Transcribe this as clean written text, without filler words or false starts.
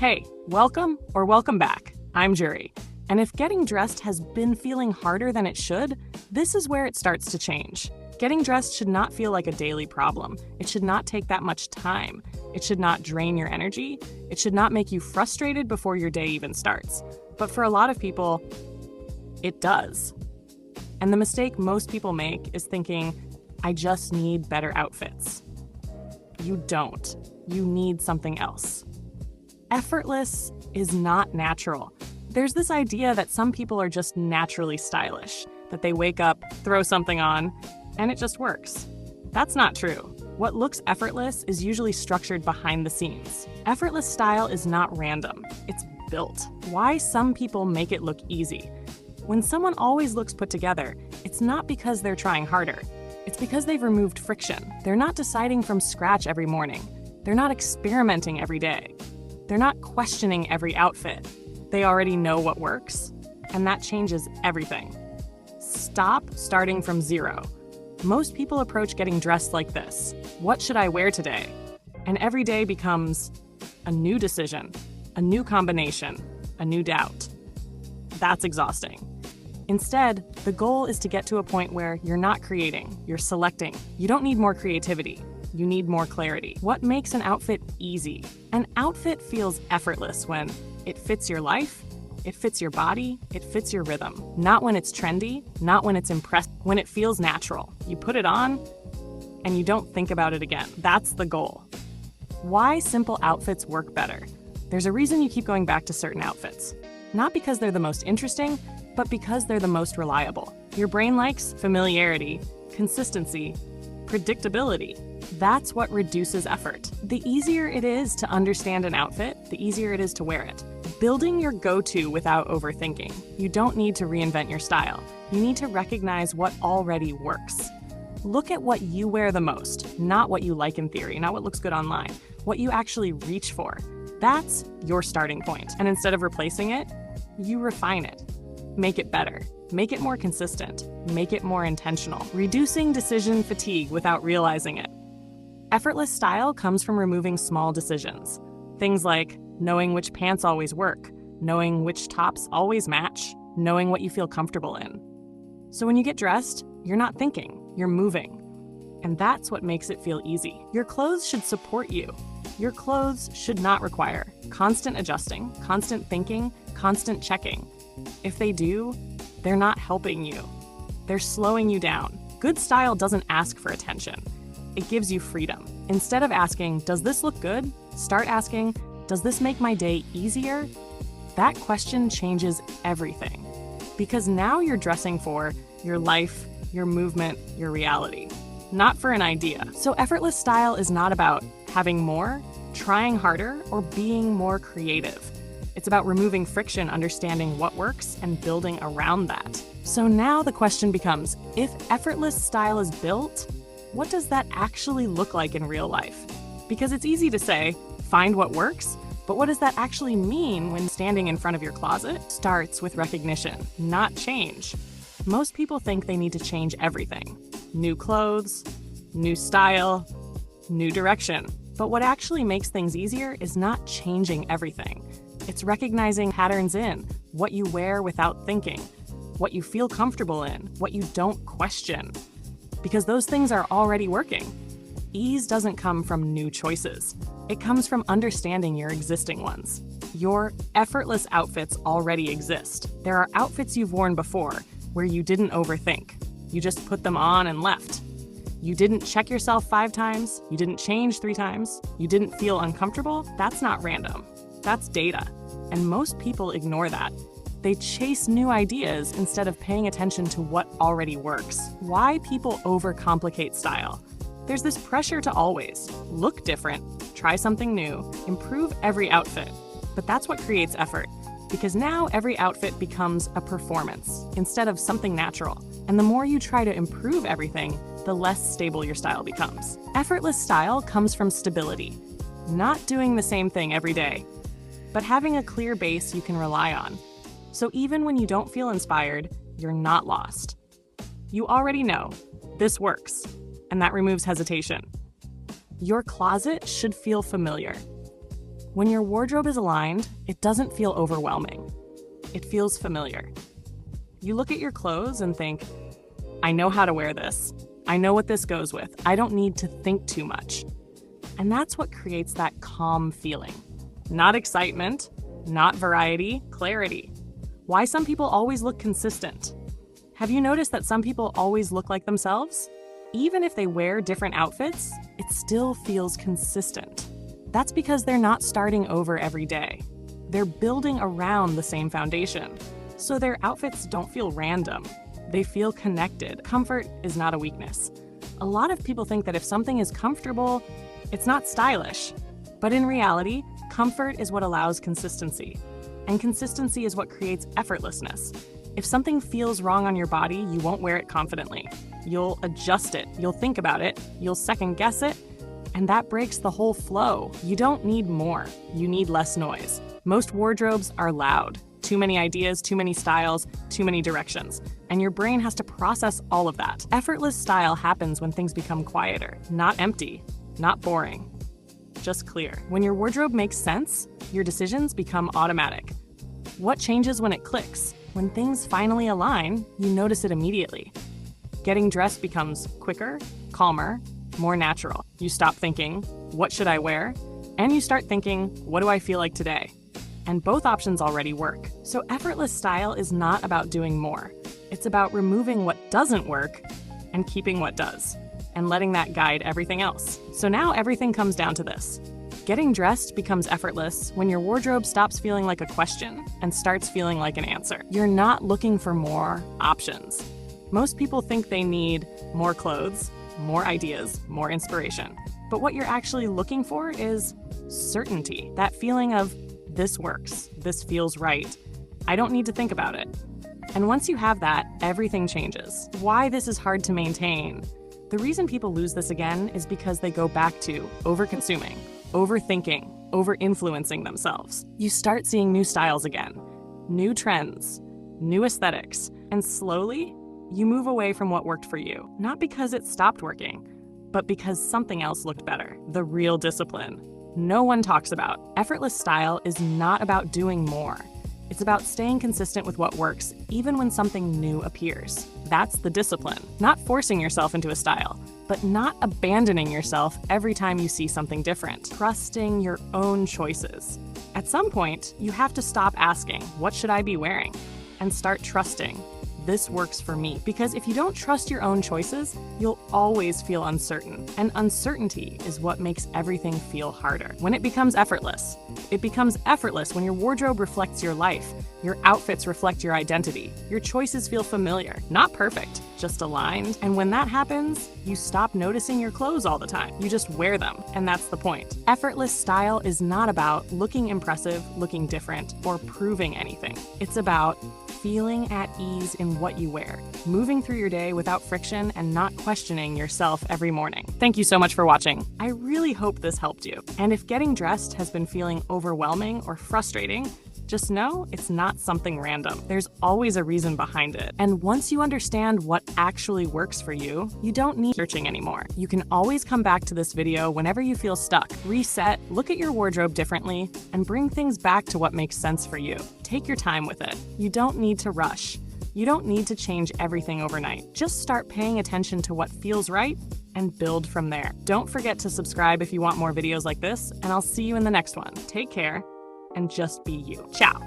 Hey, welcome or welcome back. I'm Jury. And if getting dressed has been feeling harder than it should, this is where it starts to change. Getting dressed should not feel like a daily problem. It should not take that much time. It should not drain your energy. It should not make you frustrated before your day even starts. But for a lot of people, it does. And the mistake most people make is thinking, I just need better outfits. You don't. You need something else. Effortless is not natural. There's this idea that some people are just naturally stylish, that they wake up, throw something on, and it just works. That's not true. What looks effortless is usually structured behind the scenes. Effortless style is not random. It's built. Why some people make it look easy. When someone always looks put together, it's not because they're trying harder. It's because they've removed friction. They're not deciding from scratch every morning. They're not experimenting every day. They're not questioning every outfit. They already know what works, and that changes everything. Stop starting from zero. Most people approach getting dressed like this. What should I wear today? And every day becomes a new decision, a new combination, a new doubt. That's exhausting. Instead, the goal is to get to a point where you're not creating, you're selecting. You don't need more creativity. You need more clarity. What makes an outfit easy? An outfit feels effortless when it fits your life, it fits your body, it fits your rhythm. Not when it's trendy, not when it's impressive, when it feels natural. You put it on and you don't think about it again. That's the goal. Why simple outfits work better? There's a reason you keep going back to certain outfits. Not because they're the most interesting, but because they're the most reliable. Your brain likes familiarity, consistency, predictability. That's what reduces effort. The easier it is to understand an outfit, the easier it is to wear it. Building your go-to without overthinking. You don't need to reinvent your style. You need to recognize what already works. Look at what you wear the most, not what you like in theory, not what looks good online, what you actually reach for. That's your starting point. And instead of replacing it, you refine it. Make it better. Make it more consistent. Make it more intentional. Reducing decision fatigue without realizing it. Effortless style comes from removing small decisions. Things like knowing which pants always work, knowing which tops always match, knowing what you feel comfortable in. So when you get dressed, you're not thinking, you're moving. And that's what makes it feel easy. Your clothes should support you. Your clothes should not require constant adjusting, constant thinking, constant checking. If they do, they're not helping you. They're slowing you down. Good style doesn't ask for attention. It gives you freedom. Instead of asking, does this look good? Start asking, does this make my day easier? That question changes everything. Because now you're dressing for your life, your movement, your reality, not for an idea. So effortless style is not about having more, trying harder, or being more creative. It's about removing friction, understanding what works, and building around that. So now the question becomes, if effortless style is built, what does that actually look like in real life? Because it's easy to say, find what works, but what does that actually mean when standing in front of your closet? Starts with recognition, not change. Most people think they need to change everything. New clothes, new style, new direction. But what actually makes things easier is not changing everything. It's recognizing patterns in what you wear without thinking, what you feel comfortable in, what you don't question. Because those things are already working. Ease doesn't come from new choices. It comes from understanding your existing ones. Your effortless outfits already exist. There are outfits you've worn before where you didn't overthink. You just put them on and left. You didn't check yourself 5 times. You didn't change 3 times. You didn't feel uncomfortable. That's not random. That's data. And most people ignore that. They chase new ideas instead of paying attention to what already works. Why people overcomplicate style? There's this pressure to always look different, try something new, improve every outfit. But that's what creates effort. Because now every outfit becomes a performance instead of something natural. And the more you try to improve everything, the less stable your style becomes. Effortless style comes from stability. Not doing the same thing every day, but having a clear base you can rely on. So even when you don't feel inspired, you're not lost. You already know, this works, and that removes hesitation. Your closet should feel familiar. When your wardrobe is aligned, it doesn't feel overwhelming. It feels familiar. You look at your clothes and think, I know how to wear this. I know what this goes with. I don't need to think too much. And that's what creates that calm feeling. Not excitement, not variety, clarity. Why some people always look consistent. Have you noticed that some people always look like themselves? Even if they wear different outfits, it still feels consistent. That's because they're not starting over every day. They're building around the same foundation. So their outfits don't feel random. They feel connected. Comfort is not a weakness. A lot of people think that if something is comfortable, it's not stylish. But in reality, comfort is what allows consistency. And consistency is what creates effortlessness. If something feels wrong on your body, you won't wear it confidently. You'll adjust it, you'll think about it, you'll second guess it, and that breaks the whole flow. You don't need more, you need less noise. Most wardrobes are loud. Too many ideas, too many styles, too many directions. And your brain has to process all of that. Effortless style happens when things become quieter, not empty, not boring, just clear. When your wardrobe makes sense, your decisions become automatic. What changes when it clicks? When things finally align, you notice it immediately. Getting dressed becomes quicker, calmer, more natural. You stop thinking, what should I wear? And you start thinking, what do I feel like today? And both options already work. So effortless style is not about doing more. It's about removing what doesn't work and keeping what does, and letting that guide everything else. So now everything comes down to this. Getting dressed becomes effortless when your wardrobe stops feeling like a question and starts feeling like an answer. You're not looking for more options. Most people think they need more clothes, more ideas, more inspiration. But what you're actually looking for is certainty. That feeling of, this works, this feels right. I don't need to think about it. And once you have that, everything changes. Why this is hard to maintain? The reason people lose this again is because they go back to over-consuming, overthinking, over-influencing themselves. You start seeing new styles again, new trends, new aesthetics, and slowly, you move away from what worked for you. Not because it stopped working, but because something else looked better. The real discipline. No one talks about. Effortless style is not about doing more. It's about staying consistent with what works, even when something new appears. That's the discipline. Not forcing yourself into a style, but not abandoning yourself every time you see something different. Trusting your own choices. At some point, you have to stop asking, what should I be wearing? And start trusting. This works for me. Because if you don't trust your own choices, you'll always feel uncertain. And uncertainty is what makes everything feel harder. When it becomes effortless when your wardrobe reflects your life, your outfits reflect your identity, your choices feel familiar, not perfect, just aligned. And when that happens, you stop noticing your clothes all the time. You just wear them, and that's the point. Effortless style is not about looking impressive, looking different, or proving anything. It's about feeling at ease in what you wear, moving through your day without friction and not questioning yourself every morning. Thank you so much for watching. I really hope this helped you. And if getting dressed has been feeling overwhelming or frustrating, just know it's not something random. There's always a reason behind it. And once you understand what actually works for you, you don't need searching anymore. You can always come back to this video whenever you feel stuck. Reset, look at your wardrobe differently, and bring things back to what makes sense for you. Take your time with it. You don't need to rush. You don't need to change everything overnight. Just start paying attention to what feels right and build from there. Don't forget to subscribe if you want more videos like this, and I'll see you in the next one. Take care and just be you. Ciao.